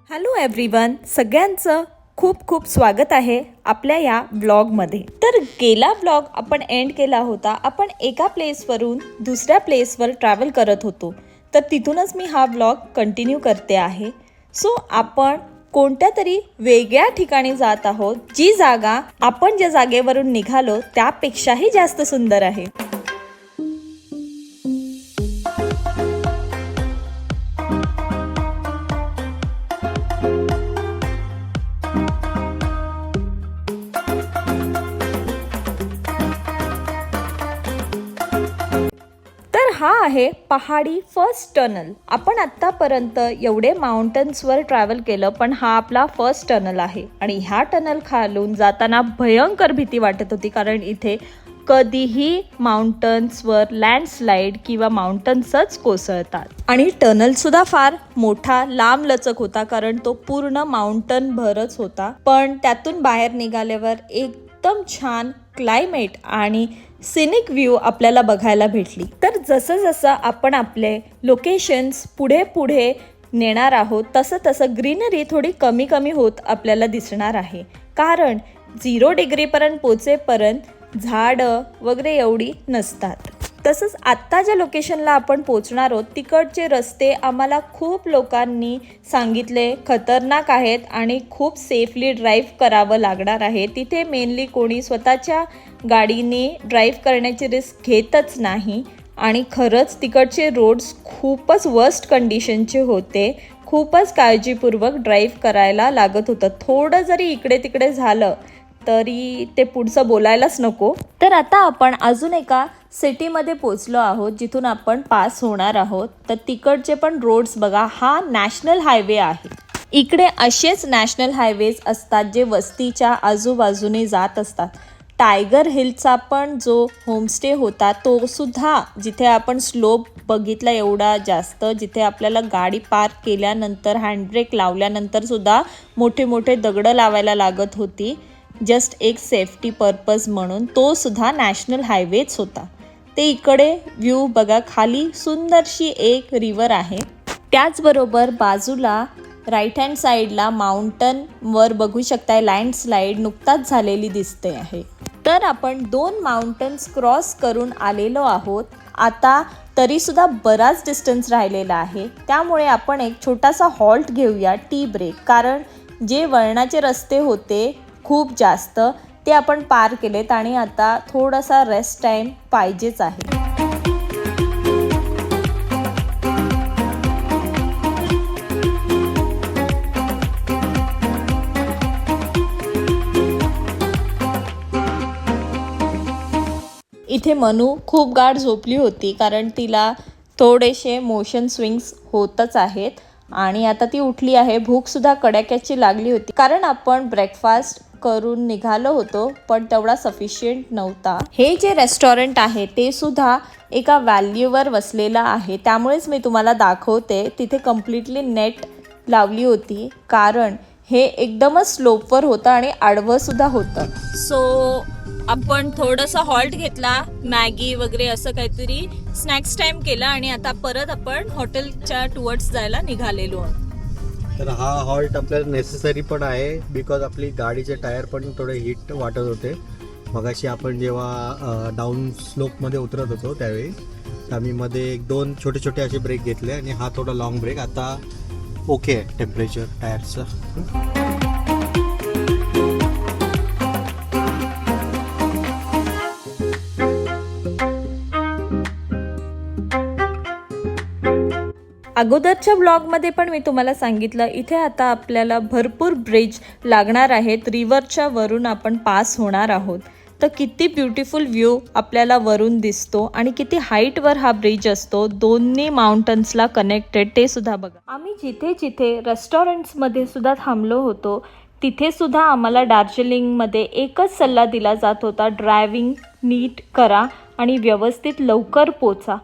Hello everyone, सगळ्यांचं खूप खूप स्वागत आहे आपल्या या ब्लॉगमध्ये. तर गेला ब्लॉग आपण एंड केला होता. आपण एका प्लेसवरून दुसऱ्या प्लेसवर ट्रॅव्हल करत होतो, तर तिथूनच मी हा ब्लॉग कंटिन्यू करते आहे. सो आपण कोणत्या तरी वेगळ्या ठिकाणी जात आहोत, जी जागा आपण ज्या जागेवरून निघालो त्यापेक्षाही जास्त सुंदर आहे. हा आहे पहाडी फर्स्ट टनल. आपण आत्तापर्यंत एवढे माउंटन्सवर ट्रॅव्हल केलं, पण हा आपला फर्स्ट टनल आहे. आणि ह्या टनल खालून जाताना भयंकर भीती वाटत होती, कारण इथे कधीही माउंटन्सवर लँडस्लाईड किंवा माउंटन्सच कोसळतात. आणि टनल सुद्धा फार मोठा लांब लचक होता, कारण तो पूर्ण माउंटन भरच होता. पण त्यातून बाहेर निघाल्यावर एकदम छान क्लायमेट आणि सिनिक व्ह्यू आपल्याला बघायला भेटली. तर जसं जसं आपण आपले लोकेशन्स पुढे पुढे नेणार आहोत, तसं तसं ग्रीनरी थोडी कमी कमी होत आपल्याला दिसणार आहे. कारण 0 डिग्रीपर्यंत पोचेपर्यंत झाडं वगैरे एवढी नसतात. तसंच आत्ता ज्या लोकेशनला आपण पोचणार आहोत, तिकडचे रस्ते आम्हाला खूप लोकांनी सांगितले खतरनाक आहेत आणि खूप सेफली ड्राईव्ह करावं लागणार आहे. तिथे मेनली कोणी स्वतःच्या गाडीने ड्राईव्ह करण्याची रिस्क घेतच नाही. आणि खरंच तिकडचे रोड्स खूपच वर्स्ट कंडिशनचे होते. खूपच काळजीपूर्वक ड्राईव्ह करायला लागत होतं. थोडं जरी इकडे तिकडे झालं तरी ते पुढचं बोलायलाच नको. तर आता आपण अजून एका सिटीमध्ये पोचलो आहोत, जिथून आपण पास होणार आहोत. तर तिकडचे पण रोड्स बघा, हा नॅशनल हायवे आहे. इकडे असेच नॅशनल हायवेज असतात जे वस्तीच्या आजूबाजूने जात असतात. टायगर हिलचा पण जो होमस्टे होता, तो सुद्धा जिथे आपण स्लोप बघितला एवढा जास्त, जिथे आपल्याला गाडी पार्क केल्यानंतर हँडब्रेक लावल्यानंतर सुद्धा मोठे मोठे दगडं लावायला लागत होती, जस्ट एक सेफ्टी पर्पज म्हणून, तो सुद्धा नॅशनल हायवेच होता. ते इकडे व्ह्यू बघा, खाली सुंदरशी एक रिव्हर आहे. त्याचबरोबर बाजूला राईट हँड साईडला माउंटनवर बघू शकताय लँडस्लाईड नुकताच झालेली दिसते आहे. तर आपण 2 माउंटन्स क्रॉस करून आलेलो आहोत. आता तरीसुद्धा बराच डिस्टन्स राहिलेला आहे, त्यामुळे आपण एक छोटासा हॉल्ट घेऊया, टी ब्रेक. कारण जे वळणाचे रस्ते होते खूप जास्त, ते आपण पार केलेत आणि आता थोडासा रेस्ट टाईम पाहिजेच आहे. इथे मनू खूप गाढ झोपली होती, कारण तिला थोडेसे मोशन स्विंग्स होतच आहेत. आणि आता ती उठली आहे. भूकसुद्धा कडाक्याची लागली होती, कारण आपण ब्रेकफास्ट करून निघालो होतो, पण तेवढा सफिशियंट नव्हता. हे जे रेस्टॉरंट आहे ते सुद्धा एका व्हॅल्यूवर वसलेलं आहे, त्यामुळेच मी तुम्हाला दाखवते. तिथे कम्प्लिटली नेट लावली होती, कारण हे एकदमच स्लोपवर होतं आणि आडवं सुद्धा होतं. सो आपण थोडंसं हॉल्ट घेतला, मॅगी वगैरे असं काहीतरी स्नॅक्स टाइम केला आणि आता परत आपण हॉटेलच्या टुवर्ड्स जायला निघालेलो आहोत. तर हा हॉल्ट आपल्याला नेसेसरी पण आहे, बिकॉज आपली गाडीचे टायर पण थोडे हीट वाटत होते. मगाशी आपण जेव्हा डाऊन स्लोपमध्ये उतरत होतो त्यावेळी आम्ही मध्ये 1-2 छोटे छोटे असे ब्रेक घेतले आणि हा थोडा लॉंग ब्रेक. आता ओके आहे टेम्परेचर टायरचं. अगोदरच्या ब्लॉगमध्ये पण मी तुम्हाला सांगितलं, इथे आता आपल्याला भरपूर ब्रिज लागणार आहेत. रिव्हरच्या वरून आपण पास होणार आहोत. तर किती ब्युटिफुल व्ह्यू आपल्याला वरून दिसतो आणि किती हाईटवर हा ब्रिज असतो, दोन्ही माउंटन्सला कनेक्टेड, ते सुद्धा बघा. आम्ही जिथे जिथे रेस्टॉरंट्समध्ये सुद्धा थांबलो होतो, तिथे सुद्धा आम्हाला दार्जिलिंगमध्ये एकच सल्ला दिला जात होता, ड्रायव्हिंग नीट करा आणि व्यवस्थित लवकर पोचा.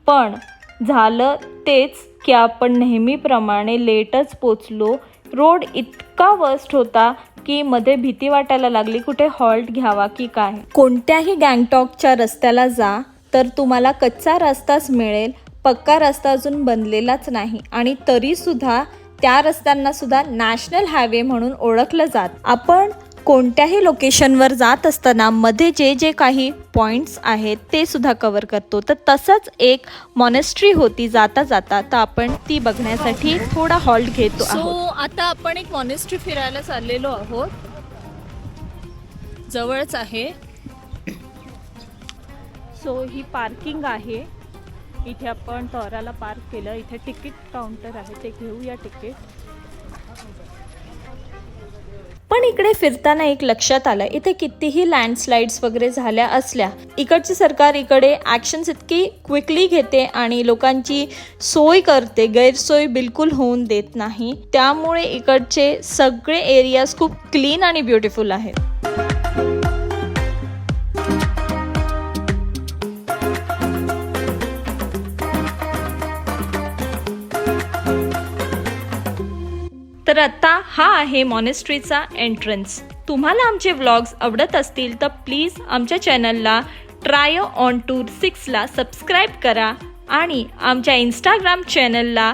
पण झालं तेच की आपण नेहमीप्रमाणे लेटच पोचलो. रोड इतका वर्स्ट होता की मध्ये भीती वाटायला लागली, कुठे हॉल्ट घ्यावा की काय. कोणत्याही गँगटॉकच्या रस्त्याला जा तर तुम्हाला कच्चा रस्ताच मिळेल, पक्का रस्ता अजून बनलेलाच नाही आणि तरीसुद्धा त्या रस्त्यांना सुद्धा नॅशनल हायवे म्हणून ओळखलं जात. आपण कोणत्याही लोकेशनवर जात असताना मध्ये जे जे काही पॉईंट्स आहेत ते सुद्धा कव्हर करतो. तर तसंच एक मॉनेस्ट्री होती जाता जाता, तर आपण ती बघण्यासाठी थोडा हॉल्ट घेतो आहोत. आता आपण एक मॉनेस्ट्री फिरायला चाललेलो आहोत, जवळच आहे. सो ही पार्किंग आहे, इथे आपण टॉराला पार्क केलं. इथे तिकीट काउंटर आहे, ते घेऊया तिकीट. पण इकडे फिरताना एक लक्षात आलं, इथे कितीही लँडस्लाइड्स वगैरे झाल्या असल्या, इकडची सरकार इकडे ॲक्शन्स इतकी क्विकली घेते आणि लोकांची सोय करते, गैरसोय बिलकुल होऊन देत नाही. त्यामुळे इकडचे सगळे एरियाज खूप क्लीन आणि ब्युटिफुल आहेत. तर आता हा आहे मॉनेस्ट्रीचा एंट्रन्स. तुम्हाला आमचे व्लॉग्स आवडत असतील तर प्लीज आमच्या चॅनलला ट्राय ऑन टूर 6ला सबस्क्राईब करा आणि आमच्या इंस्टाग्राम चॅनलला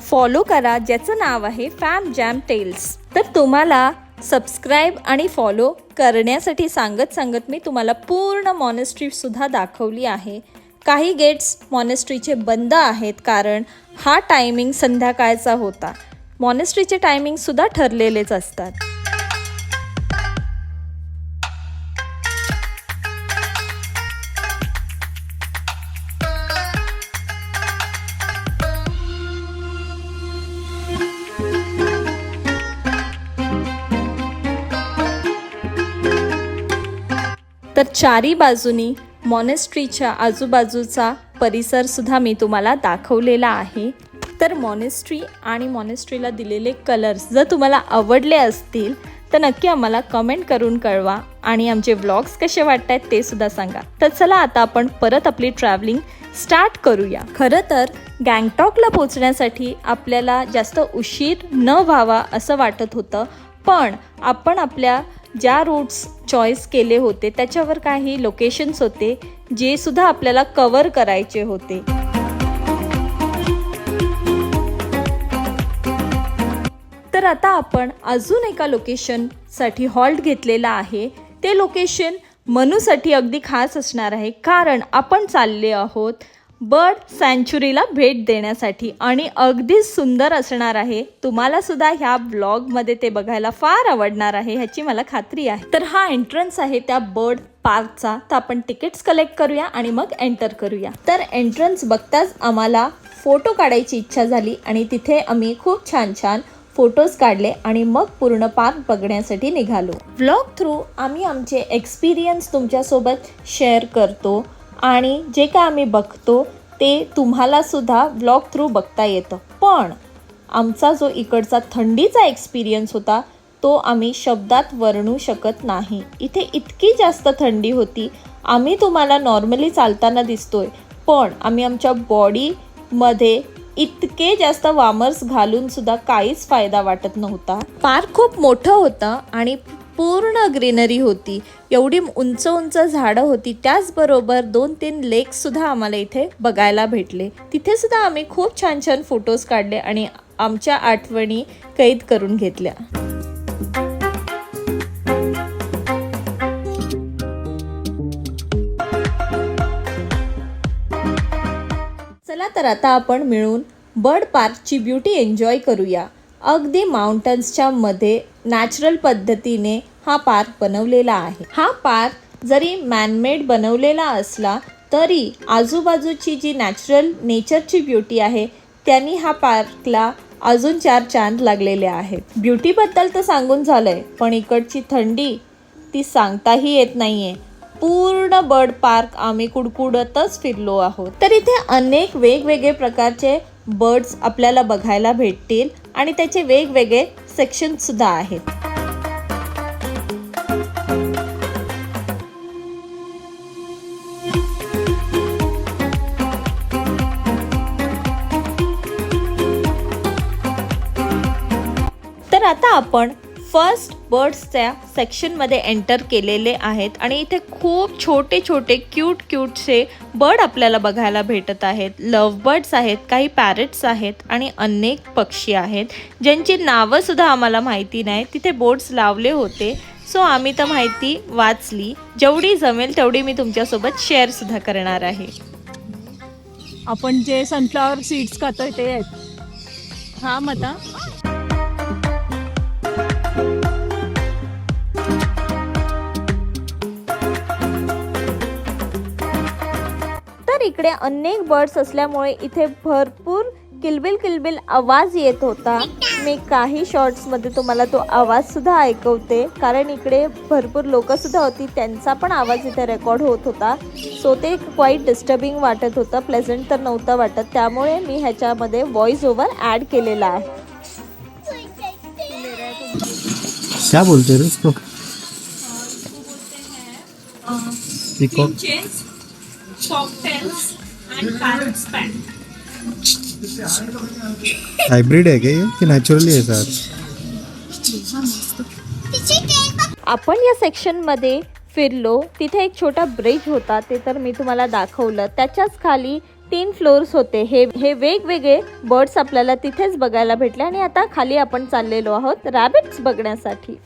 फॉलो करा, ज्याचं नाव आहे फॅम जॅम टेल्स. तर तुम्हाला सबस्क्राईब आणि फॉलो करण्यासाठी सांगत मी तुम्हाला पूर्ण मॉनेस्ट्रीसुद्धा दाखवली आहे. काही गेट्स मॉनेस्ट्रीचे बंद आहेत कारण हा टायमिंग संध्याकाळचा होता. मॉनेस्ट्रीचे टायमिंग सुद्धा ठरलेलेच असतात. तर चारी बाजूनी मॉनेस्ट्रीच्या आजूबाजूचा परिसर सुद्धा मी तुम्हाला दाखवलेला आहे. तर मॉनेस्ट्री आणि मॉनेस्ट्रीला दिलेले कलर्स जर तुम्हाला आवडले असतील तर नक्की आम्हाला कमेंट करून कळवा आणि आमचे व्लॉग्स कसे वाटत आहेत ते सुद्धा सांगा. तर चला आता आपण परत आपली ट्रॅव्हलिंग स्टार्ट करूया. खरं तर गँगटॉकला पोहोचण्यासाठी आपल्याला जास्त उशीर न व्हावा असं वाटत होतं, पण आपण आपल्या ज्या रूट्स चॉईस केले होते त्याच्यावर काही लोकेशन्स होते जे सुद्धा आपल्याला कव्हर करायचे होते. तर आता आपण अजून एका लोकेशनसाठी हॉल्ट घेतलेला आहे. ते लोकेशन मनूसाठी अगदी खास असणार आहे कारण आपण चालले आहोत बर्ड सँच्युरीला भेट देण्यासाठी आणि अगदी सुंदर असणार आहे. तुम्हाला सुद्धा ह्या ब्लॉगमध्ये ते बघायला फार आवडणार आहे ह्याची मला खात्री आहे. तर हा एंट्रन्स आहे त्या बर्ड पार्कचा. तर आपण तिकीट्स कलेक्ट करूया आणि मग एंटर करूया. तर एंट्रन्स बघताच आम्हाला फोटो काढायची इच्छा झाली आणि तिथे आम्ही खूप छान छान फोटोज काढले आणि मग पूर्ण पार्क बघण्यासाठी निघालो. व्लॉग थ्रू आम्ही आमचे एक्सपिरियन्स तुमच्यासोबत शेअर करतो आणि जे काय आम्ही बघतो ते तुम्हाला सुद्धा व्लॉग थ्रू बघता येतं. पण आमचा जो इकडचा थंडीचा एक्सपिरियन्स होता तो आम्ही शब्दात वर्णू शकत नाही. इथे इतकी जास्त थंडी होती. आम्ही तुम्हाला नॉर्मली चालताना दिसतोय, पण आम्ही आमच्या बॉडीमध्ये इतके जास्त वार्मर्स घालून सुद्धा काहीच फायदा वाटत नव्हता. पार्क खूप मोठं होतं आणि पूर्ण ग्रीनरी होती. एवढी उंच उंच झाडं होती. त्याचबरोबर 2-3 लेक्स सुद्धा आम्हाला इथे बघायला भेटले. तिथे सुद्धा आम्ही खूप छान छान फोटोज काढले आणि आमच्या आठवणी कैद करून घेतल्या. चला तर आता आपण मिळून बर्ड पार्कची ब्युटी एन्जॉय करूया. अगदी माउंटन्सच्या मध्ये नॅचरल पद्धतीने हा पार्क बनवलेला आहे. हा पार्क जरी मॅनमेड बनवलेला असला तरी आजूबाजूची जी नेचरची ब्युटी आहे त्यांनी हा पार्कला अजून 4 चांद लागलेले आहेत. ब्युटीबद्दल तर सांगून झालंय, पण इकडची थंडी ती सांगताही येत नाहीये. पूर्ण बर्ड पार्क आम्ही कुडकुडतच फिरलो आहोत. तर इथे अनेक वेगवेगळे प्रकारचे बर्ड्स आपल्याला बघायला भेटतील आणि त्याचे वेगवेगळे सेक्शन सुद्धा आहेत. तर आता आपण फर्स्ट बर्ड्सच्या सेक्शनमध्ये एंटर केलेले आहेत आणि इथे खूप छोटे छोटे क्यूटसे बर्ड आपल्याला बघायला भेटत आहेत. लव्ह बर्ड्स आहेत, काही पॅरेट्स आहेत आणि अनेक पक्षी आहेत ज्यांची नावंसुद्धा आम्हाला माहिती नाही. तिथे बोर्ड्स लावले होते, सो आम्ही तर माहिती वाचली. जेवढी जमेल तेवढी मी तुमच्यासोबत शेअरसुद्धा करणार आहे. आपण जे सनफ्लॉवर सीड्स खातोय ते आहेत. हा मता तर इकडे अनेक बर्ड्स असल्यामुळे इथे भरपूर किलबिल आवाज येत होता. मी काही शॉर्ट्समध्ये तुम्हाला तो आवाज सुद्धा ऐकवते, कारण इकडे भरपूर लोक सुद्धा होती, त्यांचा पण आवाज इथे रेकॉर्ड होत होता. सो ते क्वाईट डिस्टर्बिंग वाटत होतं, प्लेझंट तर नव्हतं वाटत. त्यामुळे मी ह्याच्यामध्ये व्हॉइस ओव्हर ॲड केलेला आहे. क्या बोलते रे इसको? पीकॉक हाइब्रिड है क्या ये कि नेचुरली है सर? आपण या सेक्शनमध्ये फिरलो. तिथे एक छोटा ब्रिज होता, ते तर मी तुम्हाला दाखवलं. त्याच्याच खाली 3 फ्लोर्स होते. हे वेगवेगळे बर्ड्स आपल्याला तिथेच बघायला भेटले. आणि आता खाली आपण चाललेलो आहोत रॅबिट्स बघण्यासाठी.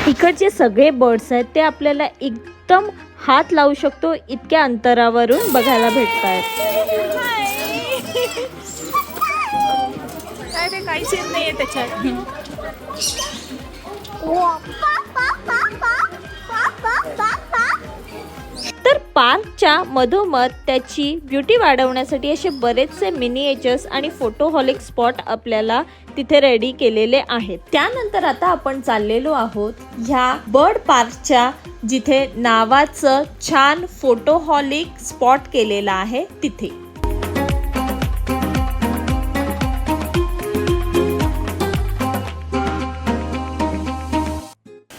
इकडचे सगळे बर्ड्स आहेत ते आपल्याला एकदम हात लावू शकतो इतक्या अंतरावरून बघायला भेटत आहेत. काय ते काहीच येत नाहीये त्याच्यात. तर पार्कच्या मधोमध त्याची ब्युटी वाढवण्यासाठी असे बरेचसे मिनिएचर्स आणि फोटोहॉलिक स्पॉट आपल्याला तिथे रेडी केलेले आहेत. त्यानंतर आता आपण चाललेलो आहोत ह्या बर्ड पार्कच्या जिथे नावाचं छान फोटोहॉलिक स्पॉट केलेला आहे तिथे.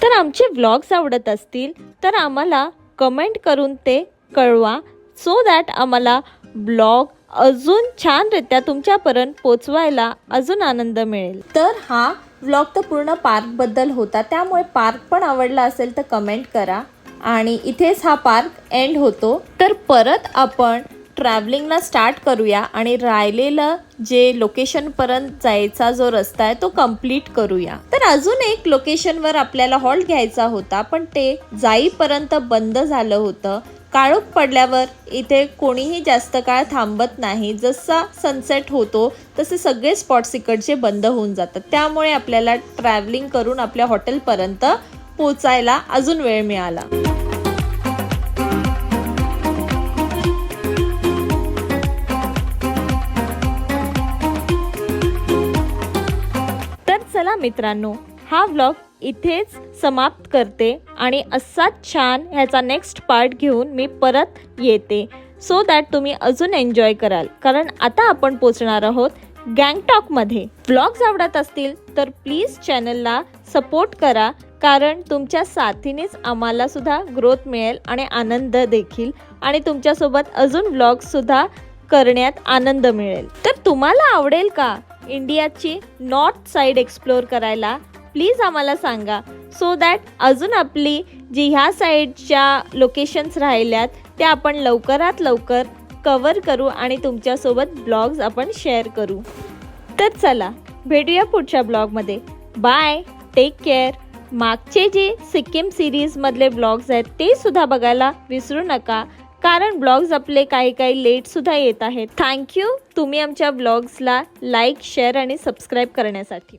तर आमचे व्लॉग्स आवडत असतील तर आम्हाला कमेंट करून ते कळवा, सो दॅट आम्हाला ब्लॉग अजून छानरित्या तुमच्यापर्यंत पोचवायला अजून आनंद मिळेल. तर हा व्लॉग तर पूर्ण पार्कबद्दल होता, त्यामुळे पार्क पण आवडला असेल तर कमेंट करा. आणि इथेच हा पार्क एंड होतो. तर परत आपण ट्रॅव्हलिंगला स्टार्ट करूया आणि राहिलेलं जे लोकेशनपर्यंत जायचा जो रस्ता आहे तो कंप्लीट करूया. तर अजून एक लोकेशनवर आपल्याला हॉल्ट घ्यायचा होता, पण ते जाईपर्यंत बंद झालं होतं. काळोख पडल्यावर इथे कोणीही जास्त काळ थांबत नाही. जसा सनसेट होतो तसे सगळे स्पॉट्स इकडचे बंद होऊन जातात. त्यामुळे आपल्याला ट्रॅव्हलिंग करून आपल्या हॉटेलपर्यंत पोचायला अजून वेळ मिळाला. तर चला मित्रांनो, हा व्लॉग इथेच समाप्त करते आणि असाच छान ह्याचा नेक्स्ट पार्ट घेऊन मी परत येते, सो दॅट तुम्ही अजून एन्जॉय कराल. कारण आता आपण पोचणार आहोत गँगटॉकमध्ये. व्लॉग्स आवडत असतील तर प्लीज चॅनलला सपोर्ट करा, कारण तुमच्या साथीनेच आम्हाला सुद्धा ग्रोथ मिळेल आणि आनंद देखील, आणि तुमच्यासोबत अजून व्लॉग्ससुद्धा करण्यात आनंद मिळेल. तर तुम्हाला आवडेल का इंडियाची नॉर्थ साईड एक्सप्लोअर करायला? प्लीज आम्हाला सांगा, सो दॅट अजून आपली जी ह्या साईडच्या लोकेशन्स राहिल्यात त्या आपण लवकरात लवकर कवर करू आणि तुमच्यासोबत ब्लॉग्स आपण शेअर करू. तर चला भेटूया पुढच्या ब्लॉगमध्ये. Bye, take care. मागचे जे सिक्कीम सिरीजमधले ब्लॉग्स आहेत ते सुद्धा बघायला विसरू नका, कारण ब्लॉग्स आपले काही लेटसुद्धा येत आहेत. थँक्यू तुम्ही आमच्या ब्लॉग्सला लाईक, शेअर आणि सबस्क्राईब करण्यासाठी.